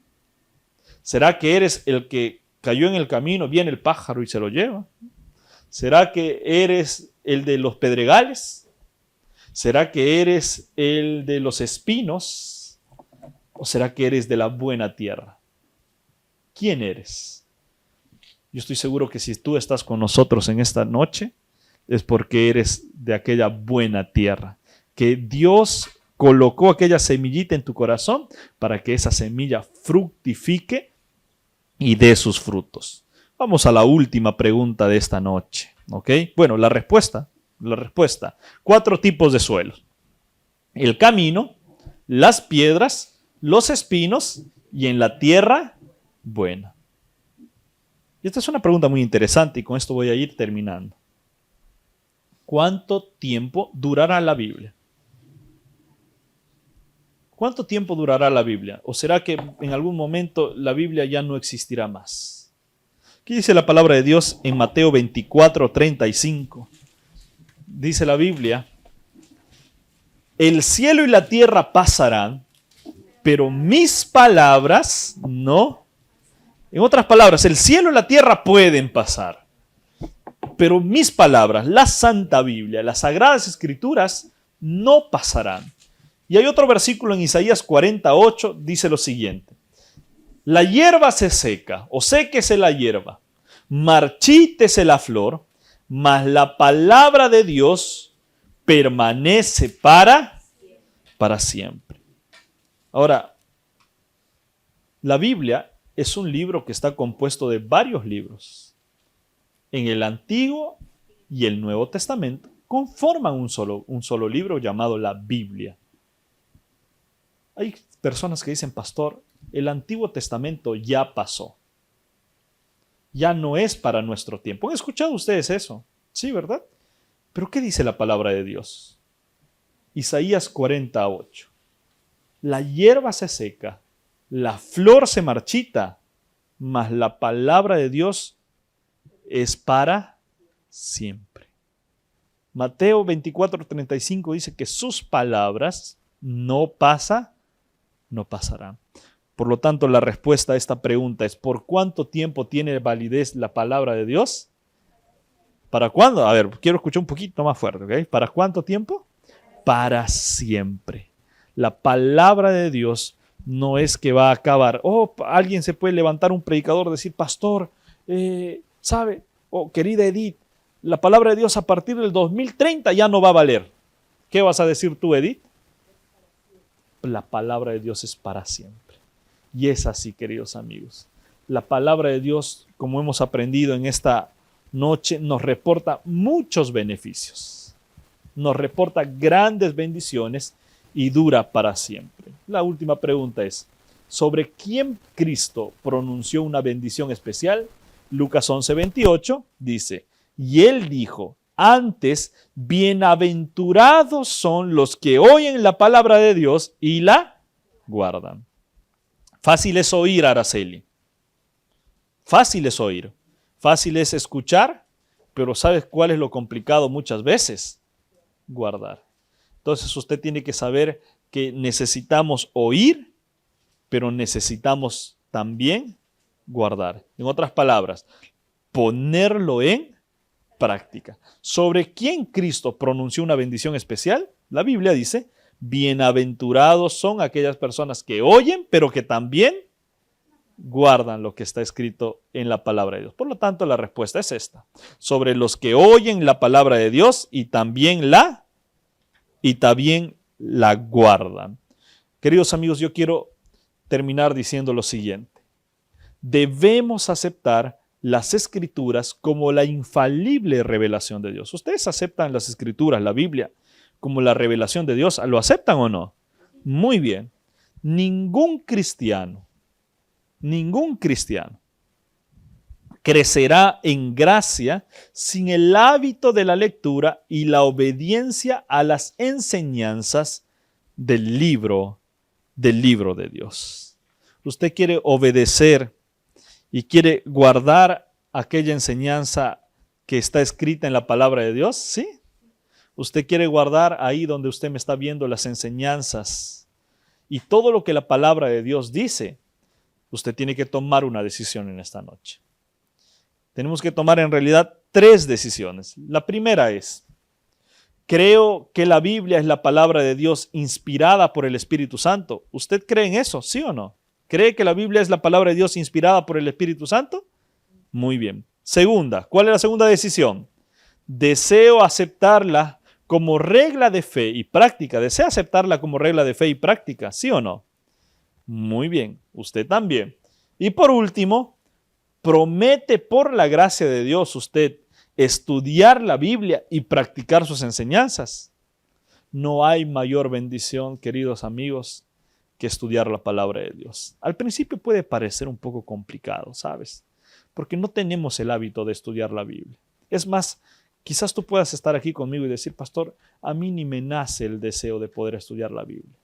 ¿Será que eres el que cayó en el camino, viene el pájaro y se lo lleva? ¿Será que eres el de los pedregales? ¿Será que eres el de los espinos? ¿O será que eres de la buena tierra? ¿Quién eres? Yo estoy seguro que si tú estás con nosotros en esta noche, es porque eres de aquella buena tierra, que Dios colocó aquella semillita en tu corazón para que esa semilla fructifique y dé sus frutos. Vamos a la última pregunta de esta noche, ¿ok? Bueno, la respuesta. 4 tipos de suelos: el camino, las piedras, los espinos y en la tierra buena. Y esta es una pregunta muy interesante y con esto voy a ir terminando. ¿Cuánto tiempo durará la Biblia? ¿Cuánto tiempo durará la Biblia? ¿O será que en algún momento la Biblia ya no existirá más? ¿Qué dice la palabra de Dios en Mateo 24:35? Dice la Biblia: el cielo y la tierra pasarán, pero mis palabras no. En otras palabras, el cielo y la tierra pueden pasar, pero mis palabras, la Santa Biblia, las Sagradas Escrituras, no pasarán. Y hay otro versículo en Isaías 48, dice lo siguiente: la hierba se seca, o séquese la hierba, marchítese la flor, mas la palabra de Dios permanece para siempre. Ahora, la Biblia es un libro que está compuesto de varios libros. En el Antiguo y el Nuevo Testamento conforman un solo libro llamado la Biblia. Hay personas que dicen: pastor, el Antiguo Testamento ya pasó. Ya no es para nuestro tiempo. ¿Han escuchado ustedes eso? Sí, ¿verdad? Pero ¿qué dice la palabra de Dios? Isaías 48. La hierba se seca, la flor se marchita, mas la palabra de Dios es para siempre. Mateo 24:35 dice que sus palabras no pasarán. Por lo tanto, la respuesta a esta pregunta es: ¿por cuánto tiempo tiene validez la palabra de Dios? ¿Para cuándo? A ver, quiero escuchar un poquito más fuerte, ¿ok? ¿Para cuánto tiempo? Para siempre. La palabra de Dios no es que va a acabar. Alguien se puede levantar, un predicador, decir: pastor, ¿sabe? Querida Edith, la palabra de Dios a partir del 2030 ya no va a valer. ¿Qué vas a decir tú, Edith? La palabra de Dios es para siempre. Y es así, queridos amigos. La palabra de Dios, como hemos aprendido en esta noche, nos reporta muchos beneficios. Nos reporta grandes bendiciones y dura para siempre. La última pregunta es: ¿sobre quién Cristo pronunció una bendición especial? Lucas 11:28 dice: y él dijo: antes, bienaventurados son los que oyen la palabra de Dios y la guardan. Fácil es oír, Araceli. Fácil es oír. Fácil es escuchar, pero ¿sabes cuál es lo complicado muchas veces? Guardar. Entonces usted tiene que saber que necesitamos oír, pero necesitamos también guardar. En otras palabras, ponerlo en práctica. ¿Sobre quién Cristo pronunció una bendición especial? La Biblia dice: bienaventurados son aquellas personas que oyen, pero que también guardan lo que está escrito en la palabra de Dios. Por lo tanto, la respuesta es esta: sobre los que oyen la palabra de Dios y también la guardan. Queridos amigos, yo quiero terminar diciendo lo siguiente. Debemos aceptar las Escrituras como la infalible revelación de Dios. ¿Ustedes aceptan las Escrituras, la Biblia, como la revelación de Dios? ¿Lo aceptan o no? Muy bien. Ningún cristiano crecerá en gracia sin el hábito de la lectura y la obediencia a las enseñanzas del libro de Dios. Usted quiere obedecer y quiere guardar aquella enseñanza que está escrita en la palabra de Dios, ¿sí? Usted quiere guardar ahí donde usted me está viendo las enseñanzas y todo lo que la palabra de Dios dice. Usted tiene que tomar una decisión en esta noche. Tenemos que tomar en realidad 3 decisiones. La primera es: creo que la Biblia es la palabra de Dios inspirada por el Espíritu Santo. ¿Usted cree en eso? ¿Sí o no? ¿Cree que la Biblia es la palabra de Dios inspirada por el Espíritu Santo? Muy bien. Segunda, ¿cuál es la segunda decisión? Deseo aceptarla como regla de fe y práctica. ¿Desea aceptarla como regla de fe y práctica? ¿Sí o no? Muy bien. Usted también. Y por último, promete por la gracia de Dios usted estudiar la Biblia y practicar sus enseñanzas. No hay mayor bendición, queridos amigos, que estudiar la palabra de Dios. Al principio puede parecer un poco complicado, ¿sabes? Porque no tenemos el hábito de estudiar la Biblia. Es más, quizás tú puedas estar aquí conmigo y decir: pastor, a mí ni me nace el deseo de poder estudiar la Biblia.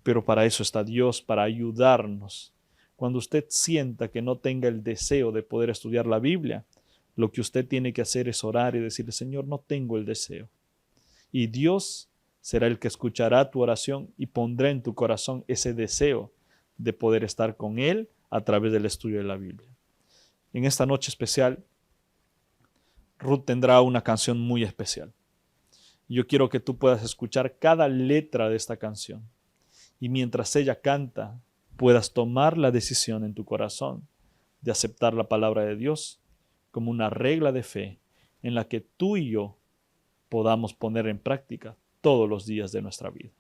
Pero para eso está Dios, para ayudarnos. Cuando usted sienta que no tenga el deseo de poder estudiar la Biblia, lo que usted tiene que hacer es orar y decirle: Señor, no tengo el deseo. Y Dios será el que escuchará tu oración y pondrá en tu corazón ese deseo de poder estar con Él a través del estudio de la Biblia. En esta noche especial, Ruth tendrá una canción muy especial. Yo quiero que tú puedas escuchar cada letra de esta canción. Y mientras ella canta, puedas tomar la decisión en tu corazón de aceptar la palabra de Dios como una regla de fe en la que tú y yo podamos poner en práctica todos los días de nuestra vida.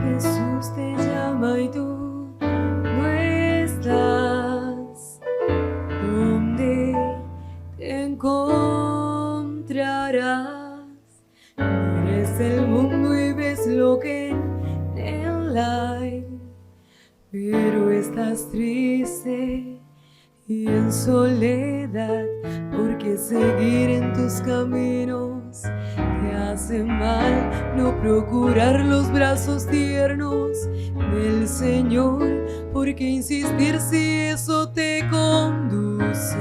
Jesús te llama y tú no estás, donde te encontrarás. Mires el mundo y ves lo que en él hay, pero estás triste y en soledad, porque seguir en tus caminos te hace mal. No procurar los brazos tiernos del Señor, porque insistir si eso te conduce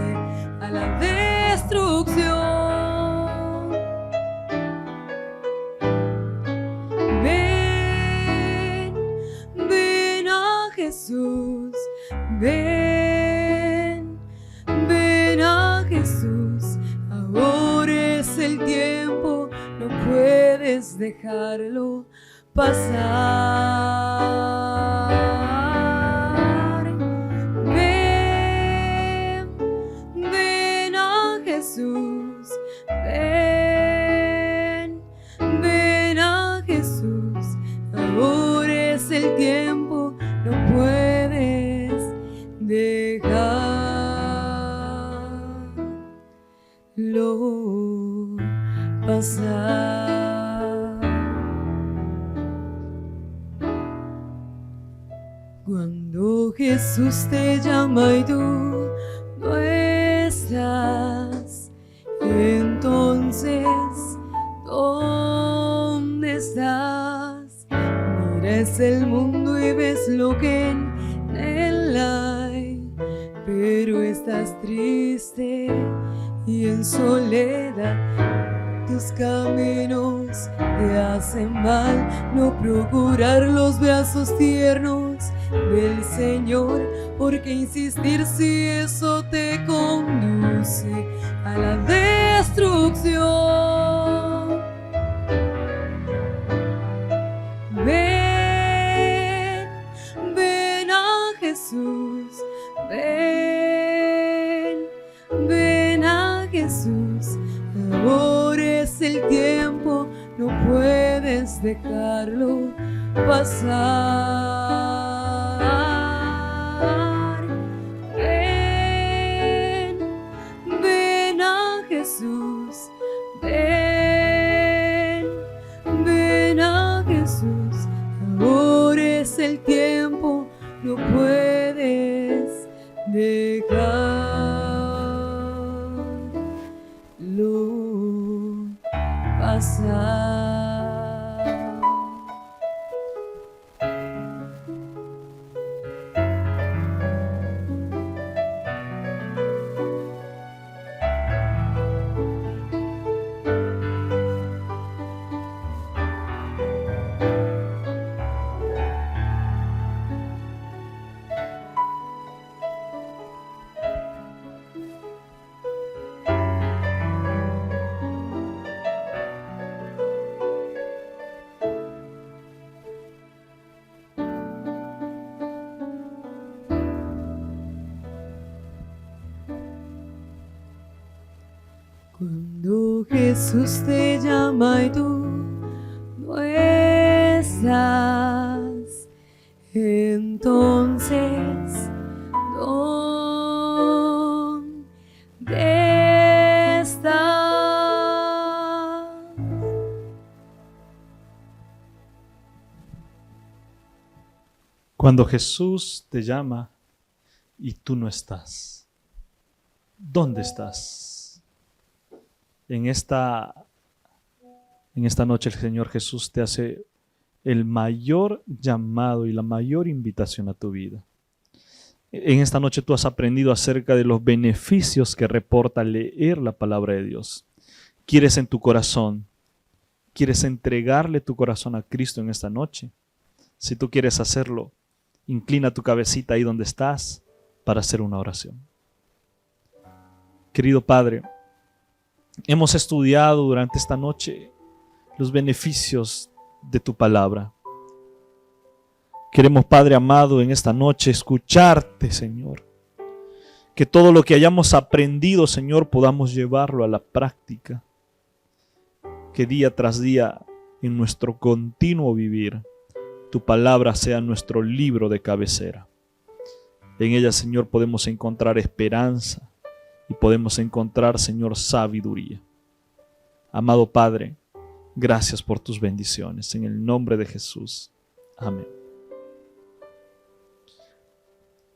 a la destrucción. Ven, ven a Jesús, ven, ven a Jesús. Ahora es el tiempo, no puedes dejarlo pasar. Ven, ven a Jesús, ven, ven a Jesús. Ahora es el tiempo, no puedes dejarlo pasar. Cuando Jesús te llama y tú no estás, entonces ¿dónde estás? Miras el mundo y ves lo que en él hay, pero estás triste y en soledad. Tus caminos te hacen mal. No procurar los brazos tiernos del Señor, porque insistir si eso te conduce a la destrucción. no puedes dejarlo pasar. Ven, ven a Jesús, ven, ven a Jesús, ahora es el tiempo, no puedes dejarlo pasar. Cuando Jesús te llama y tú no estás, entonces ¿dónde estás? Cuando Jesús te llama y tú no estás, ¿dónde estás? En esta noche el Señor Jesús te hace el mayor llamado y la mayor invitación a tu vida. En esta noche tú has aprendido acerca de los beneficios que reporta leer la palabra de Dios. ¿Quieres en tu corazón? ¿Quieres entregarle tu corazón a Cristo en esta noche? Si tú quieres hacerlo, inclina tu cabecita ahí donde estás para hacer una oración. Querido Padre, hemos estudiado durante esta noche los beneficios de tu palabra. Queremos, Padre amado, en esta noche escucharte, Señor. Que todo lo que hayamos aprendido, Señor, podamos llevarlo a la práctica. Que día tras día, en nuestro continuo vivir, tu palabra sea nuestro libro de cabecera. En ella, Señor, podemos encontrar esperanza. Y podemos encontrar, Señor, sabiduría. Amado Padre, gracias por tus bendiciones. En el nombre de Jesús. Amén.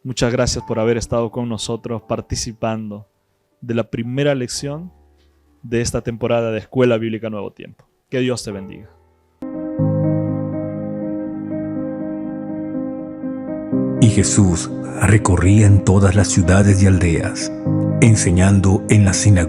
Muchas gracias por haber estado con nosotros participando de la primera lección de esta temporada de Escuela Bíblica Nuevo Tiempo. Que Dios te bendiga. Y Jesús recorría en todas las ciudades y aldeas, enseñando en las sinagogas